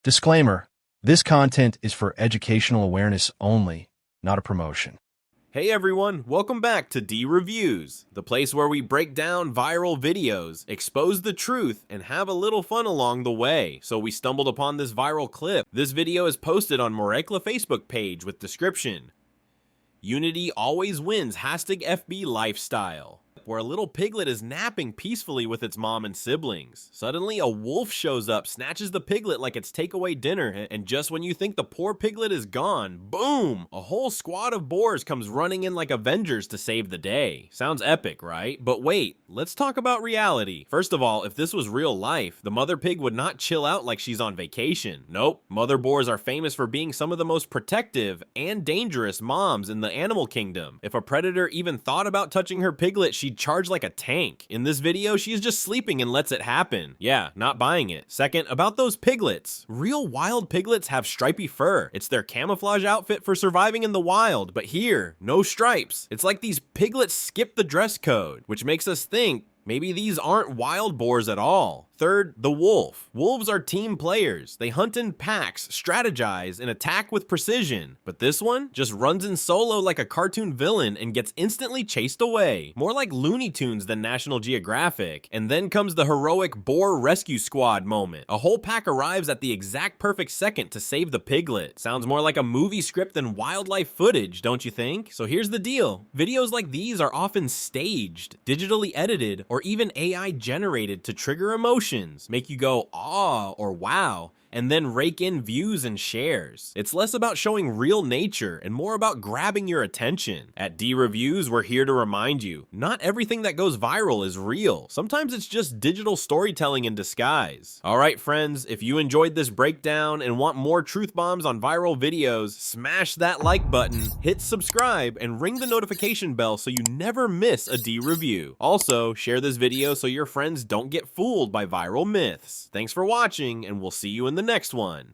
Disclaimer: this content is for educational awareness only, not a promotion. Hey everyone, welcome back to D Reviews, the place where we break down viral videos, expose the truth, and have a little fun along the way. So we stumbled upon this viral clip. This video is posted on Morekla Facebook page with description: Unity always wins #FB lifestyle, where a little piglet is napping peacefully with its mom and siblings. Suddenly, a wolf shows up, snatches the piglet like it's takeaway dinner, and just when you think the poor piglet is gone, boom! A whole squad of boars comes running in like Avengers to save the day. Sounds epic, right? But wait, let's talk about reality. First of all, if this was real life, the mother pig would not chill out like she's on vacation. Nope, mother boars are famous for being some of the most protective and dangerous moms in the animal kingdom. If a predator even thought about touching her piglet, she'd charge like a tank. In this video, she's just sleeping and lets it happen. Yeah, not buying it. Second, about those piglets. Real wild piglets have stripy fur. It's their camouflage outfit for surviving in the wild, but here, no stripes. It's like these piglets skip the dress code, which makes us think maybe these aren't wild boars at all. Third, the wolf. Wolves are team players. They hunt in packs, strategize, and attack with precision. But this one just runs in solo like a cartoon villain and gets instantly chased away. More like Looney Tunes than National Geographic. And then comes the heroic boar rescue squad moment. A whole pack arrives at the exact perfect second to save the piglet. Sounds more like a movie script than wildlife footage, don't you think? So here's the deal. Videos like these are often staged, digitally edited, or even AI generated to trigger emotions, make you go aw or wow, and then rake in views and shares. It's less about showing real nature and more about grabbing your attention. At D Reviews, we're here to remind you, not everything that goes viral is real. Sometimes it's just digital storytelling in disguise. All right, friends, if you enjoyed this breakdown and want more truth bombs on viral videos, smash that like button, hit subscribe, and ring the notification bell so you never miss a D Review. Also, share this video so your friends don't get fooled by viral myths. Thanks for watching, and we'll see you in the next one.